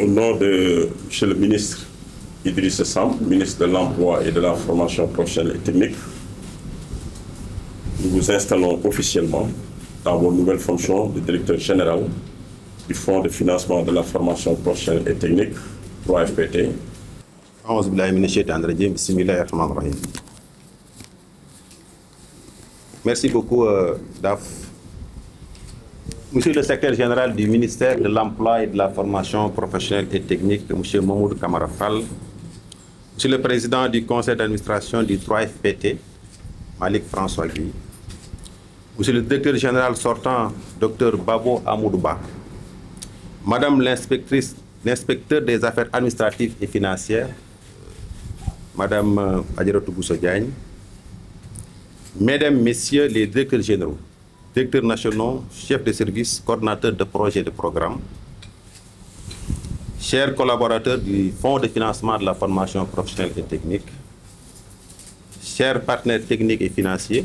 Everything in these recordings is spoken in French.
Au nom de M. le ministre Idriss Samb, ministre de l'Emploi et de la Formation professionnelle et technique, nous vous installons officiellement dans vos nouvelles fonctions de directeur général du Fonds de financement de la formation professionnelle et technique, 3FPT. Merci beaucoup, Daf. Monsieur le secrétaire général du ministère de l'Emploi et de la Formation professionnelle et technique, M. Mamoudou Kamara Fall, Monsieur le président du conseil d'administration du 3FPT, Malik François Guy, Monsieur le directeur général sortant, Dr Babo Amoudouba, Madame l'inspecteur des affaires administratives et financières, Madame Adjaratou Bousso Diagne, Mesdames, Messieurs les directeurs généraux, directeurs nationaux, chefs de service, coordonnateurs de projets et de programmes, chers collaborateurs du Fonds de financement de la formation professionnelle et technique, chers partenaires techniques et financiers,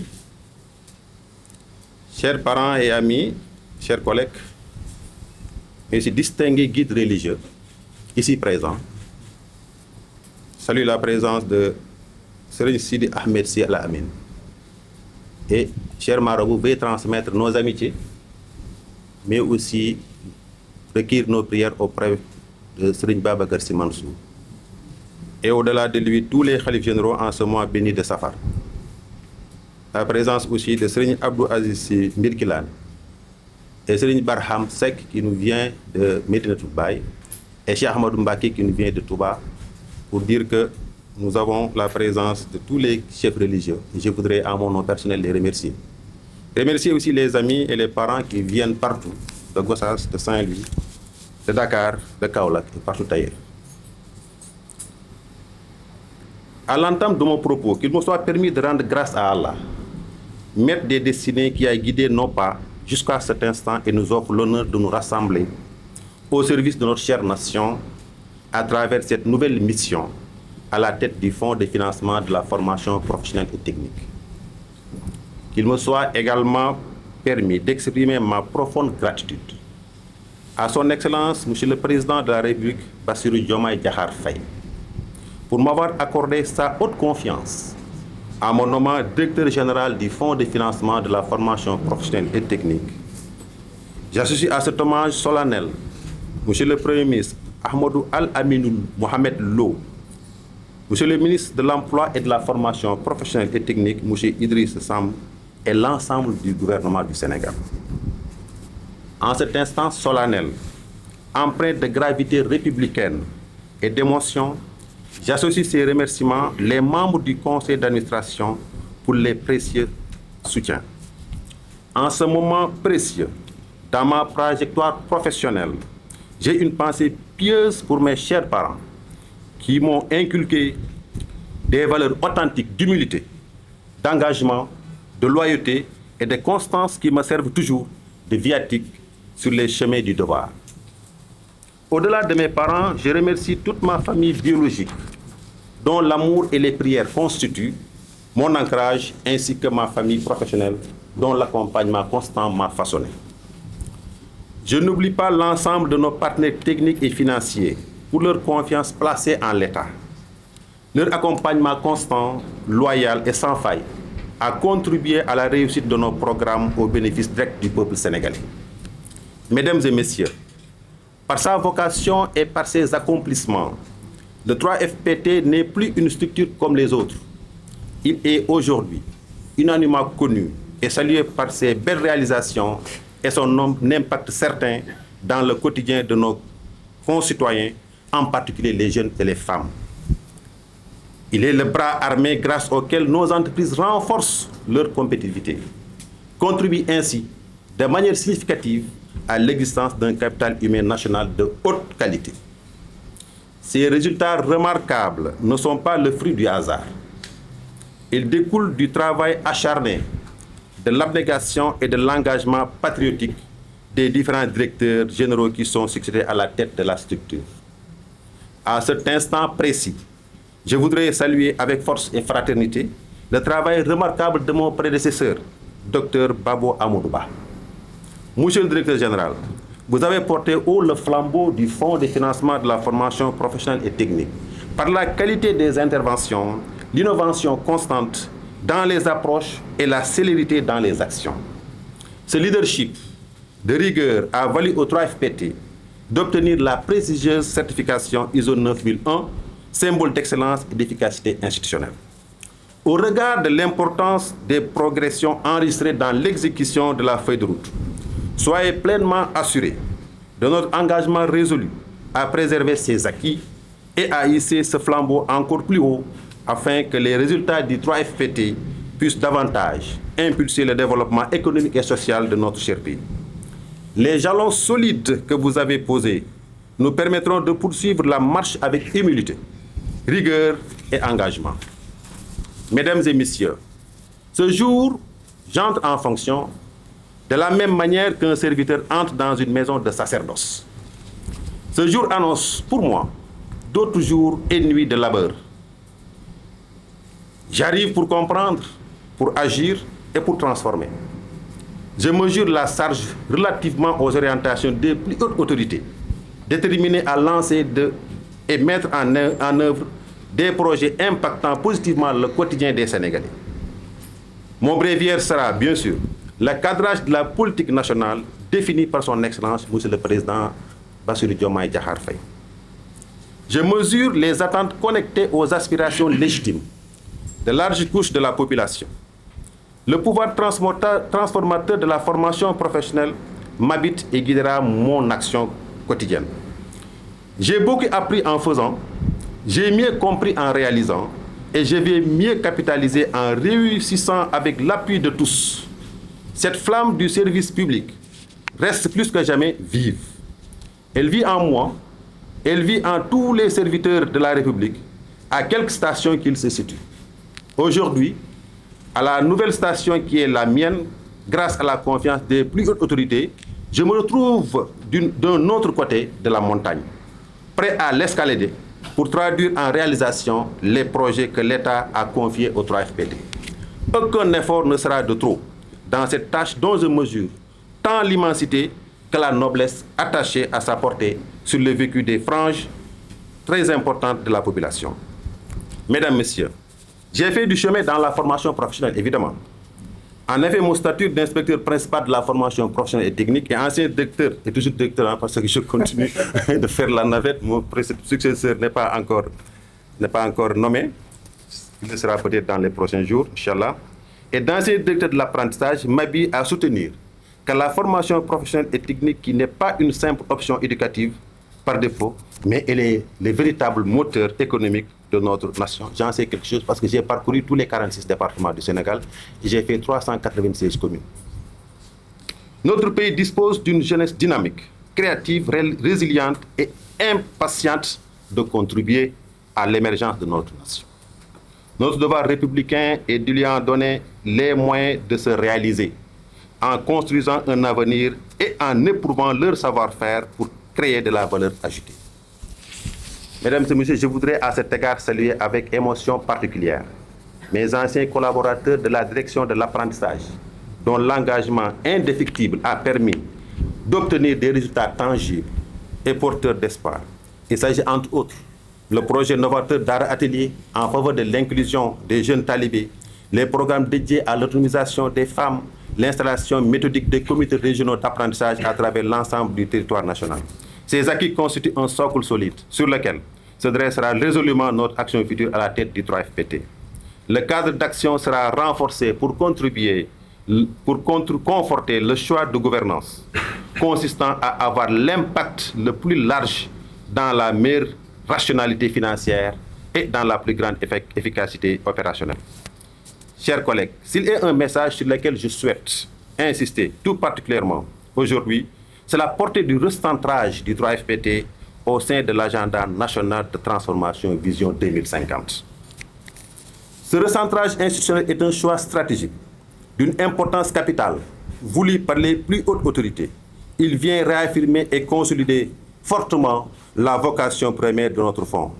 chers parents et amis, chers collègues, et aussi distingués guides religieux, ici présents, salue la présence de Serigne Sidi Ahmed Sy Al Amine. Et, chers marabouts, veuillez transmettre nos amitiés, mais aussi recueillir nos prières auprès de Serigne Babacar Sy Mansour. Et au-delà de lui, tous les khalifes généraux en ce mois béni de Safar. La présence aussi de Serigne Abdou Aziz Sy Mbirkilane et Serigne Barham Seck qui nous vient de Médinatoul Baye et Cheikh Ahmadou Mbacké qui nous vient de Touba, pour dire que nous avons la présence de tous les chefs religieux. Je voudrais, à mon nom personnel, les remercier. Remercier aussi les amis et les parents qui viennent partout, de Gossas, de Saint-Louis, de Dakar, de Kaolack et partout ailleurs. À l'entame de mon propos, qu'il me soit permis de rendre grâce à Allah, maître des destinées qui a guidé nos pas jusqu'à cet instant et nous offre l'honneur de nous rassembler au service de notre chère nation à travers cette nouvelle mission à la tête du Fonds de financement de la formation professionnelle et technique. Qu'il me soit également permis d'exprimer ma profonde gratitude à son Excellence, Monsieur le Président de la République, Bassirou Diomaye Diakhar Faye, pour m'avoir accordé sa haute confiance en mon nommant directeur général du Fonds de financement de la formation professionnelle et technique. J'associe à cet hommage solennel Monsieur le Premier ministre Ahmadou Al-Aminou Mohamed Lo, Monsieur le ministre de l'Emploi et de la Formation professionnelle et technique, M. Idriss Samb, et l'ensemble du gouvernement du Sénégal. En cet instant solennel, empreint de gravité républicaine et d'émotion, j'associe ces remerciements les membres du conseil d'administration pour les précieux soutiens. En ce moment précieux, dans ma trajectoire professionnelle, j'ai une pensée pieuse pour mes chers parents qui m'ont inculqué des valeurs authentiques d'humilité, d'engagement, de loyauté et de constance qui me servent toujours de viatique sur les chemins du devoir. Au-delà de mes parents, je remercie toute ma famille biologique, dont l'amour et les prières constituent mon ancrage, ainsi que ma famille professionnelle, dont l'accompagnement constant m'a façonné. Je n'oublie pas l'ensemble de nos partenaires techniques et financiers pour leur confiance placée en l'État. Leur accompagnement constant, loyal et sans faille a contribué à la réussite de nos programmes au bénéfice direct du peuple sénégalais. Mesdames et messieurs, par sa vocation et par ses accomplissements, le 3FPT n'est plus une structure comme les autres. Il est aujourd'hui unanimement connu et salué par ses belles réalisations et son impact certain dans le quotidien de nos concitoyens, en particulier les jeunes et les femmes. Il est le bras armé grâce auquel nos entreprises renforcent leur compétitivité, contribuent ainsi de manière significative à l'existence d'un capital humain national de haute qualité. Ces résultats remarquables ne sont pas le fruit du hasard. Ils découlent du travail acharné, de l'abnégation et de l'engagement patriotique des différents directeurs généraux qui sont succédés à la tête de la structure. À cet instant précis, je voudrais saluer avec force et fraternité le travail remarquable de mon prédécesseur, Dr Babo Amoudouba. Monsieur le directeur général, vous avez porté haut le flambeau du Fonds de financement de la formation professionnelle et technique par la qualité des interventions, l'innovation constante dans les approches et la célérité dans les actions. Ce leadership de rigueur a valu au 3FPT d'obtenir la prestigieuse certification ISO 9001, symbole d'excellence et d'efficacité institutionnelle. Au regard de l'importance des progressions enregistrées dans l'exécution de la feuille de route, soyez pleinement assurés de notre engagement résolu à préserver ces acquis et à hisser ce flambeau encore plus haut afin que les résultats du 3FPT puissent davantage impulser le développement économique et social de notre cher pays. Les jalons solides que vous avez posés nous permettront de poursuivre la marche avec humilité, rigueur et engagement. Mesdames et messieurs, ce jour, j'entre en fonction de la même manière qu'un serviteur entre dans une maison de sacerdoce. Ce jour annonce pour moi d'autres jours et nuits de labeur. J'arrive pour comprendre, pour agir et pour transformer. Je mesure la charge relativement aux orientations des plus hautes autorités, déterminées à lancer et mettre en œuvre des projets impactant positivement le quotidien des Sénégalais. Mon bréviaire sera, bien sûr, le cadrage de la politique nationale définie par son Excellence, Monsieur le Président Bassirou Diomaye Diakhar Faye. Je mesure les attentes connectées aux aspirations légitimes de larges couches de la population. Le pouvoir transformateur de la formation professionnelle m'habite et guidera mon action quotidienne. J'ai beaucoup appris en faisant, j'ai mieux compris en réalisant, et je vais mieux capitaliser en réussissant avec l'appui de tous. Cette flamme du service public reste plus que jamais vive. Elle vit en moi, elle vit en tous les serviteurs de la République, à quelques stations qu'ils se situent. Aujourd'hui, à la nouvelle station qui est la mienne, grâce à la confiance des plus hautes autorités, je me retrouve d'un autre côté de la montagne, prêt à l'escalader pour traduire en réalisation les projets que l'État a confiés au 3FPT. Aucun effort ne sera de trop dans cette tâche dont je mesure tant l'immensité que la noblesse attachée à sa portée sur le vécu des franges très importantes de la population. Mesdames, Messieurs, j'ai fait du chemin dans la formation professionnelle, évidemment. En effet, mon statut d'inspecteur principal de la formation professionnelle et technique et ancien directeur, et toujours directeur, parce que je continue de faire la navette, mon successeur n'est pas encore nommé. Il le sera peut-être dans les prochains jours, Inch'Allah. Et d'ancien directeur de l'apprentissage m'habille à soutenir que la formation professionnelle et technique, qui n'est pas une simple option éducative par défaut, mais elle est le véritable moteur économique de notre nation. J'en sais quelque chose parce que j'ai parcouru tous les 46 départements du Sénégal et j'ai fait 396 communes. Notre pays dispose d'une jeunesse dynamique, créative, résiliente et impatiente de contribuer à l'émergence de notre nation. Notre devoir républicain est de lui en donner les moyens de se réaliser en construisant un avenir et en éprouvant leur savoir-faire pour créer de la valeur ajoutée. Mesdames et messieurs, je voudrais à cet égard saluer avec émotion particulière mes anciens collaborateurs de la direction de l'apprentissage, dont l'engagement indéfectible a permis d'obtenir des résultats tangibles et porteurs d'espoir. Il s'agit entre autres le projet novateur d'art atelier en faveur de l'inclusion des jeunes talibés, les programmes dédiés à l'autonomisation des femmes, l'installation méthodique des comités régionaux d'apprentissage à travers l'ensemble du territoire national. Ces acquis constituent un socle solide sur lequel se dressera résolument notre action future à la tête du 3FPT. Le cadre d'action sera renforcé pour contribuer, conforter le choix de gouvernance consistant à avoir l'impact le plus large dans la meilleure rationalité financière et dans la plus grande efficacité opérationnelle. Chers collègues, s'il est un message sur lequel je souhaite insister tout particulièrement aujourd'hui, c'est la portée du recentrage du 3FPT au sein de l'agenda national de transformation Vision 2050. Ce recentrage institutionnel est un choix stratégique d'une importance capitale, voulu par les plus hautes autorités. Il vient réaffirmer et consolider fortement la vocation première de notre fonds,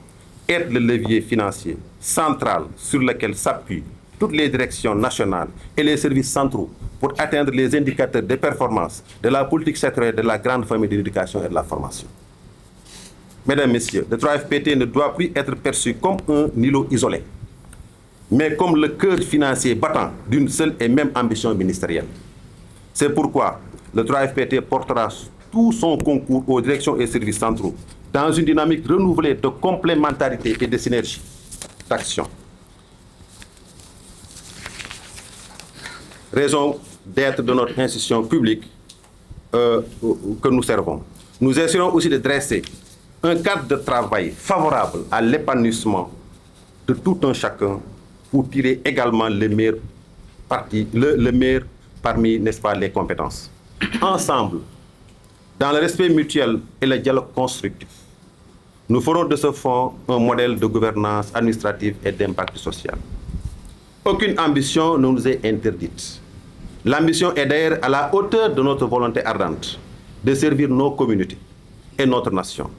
être le levier financier central sur lequel s'appuie toutes les directions nationales et les services centraux pour atteindre les indicateurs de performance de la politique sectorielle de la grande famille de l'éducation et de la formation. Mesdames, Messieurs, le 3FPT ne doit plus être perçu comme un îlot isolé, mais comme le cœur financier battant d'une seule et même ambition ministérielle. C'est pourquoi le 3FPT portera tout son concours aux directions et services centraux dans une dynamique renouvelée de complémentarité et de synergie d'action. Raison d'être de notre institution publique que nous servons. Nous essaierons aussi de dresser un cadre de travail favorable à l'épanouissement de tout un chacun pour tirer également le meilleur parmi, n'est-ce pas, les compétences. Ensemble, dans le respect mutuel et le dialogue constructif, nous ferons de ce fonds un modèle de gouvernance administrative et d'impact social. Aucune ambition ne nous est interdite. L'ambition est d'ailleurs à la hauteur de notre volonté ardente de servir nos communautés et notre nation,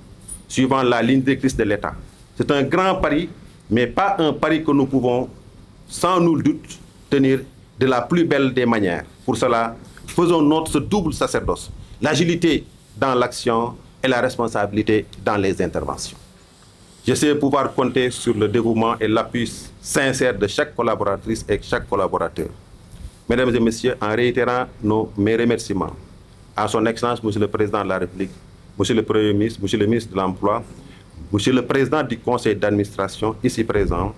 suivant la ligne directrice de l'État. C'est un grand pari, mais pas un pari que nous pouvons, sans nul doute, tenir de la plus belle des manières. Pour cela, faisons notre ce double sacerdoce, l'agilité dans l'action et la responsabilité dans les interventions. Je sais pouvoir compter sur le dévouement et l'appui sincère de chaque collaboratrice et chaque collaborateur. Mesdames et Messieurs, en réitérant mes remerciements à son Excellence, Monsieur le Président de la République, Monsieur le Premier ministre, Monsieur le ministre de l'Emploi, Monsieur le Président du Conseil d'administration ici présent,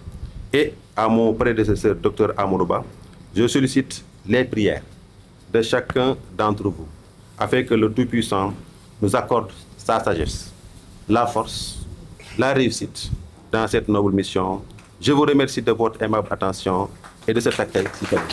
et à mon prédécesseur, Dr Amadouba, je sollicite les prières de chacun d'entre vous, afin que le Tout-Puissant nous accorde sa sagesse, la force, la réussite dans cette noble mission. Je vous remercie de votre aimable attention et de cet accueil si chaleureux.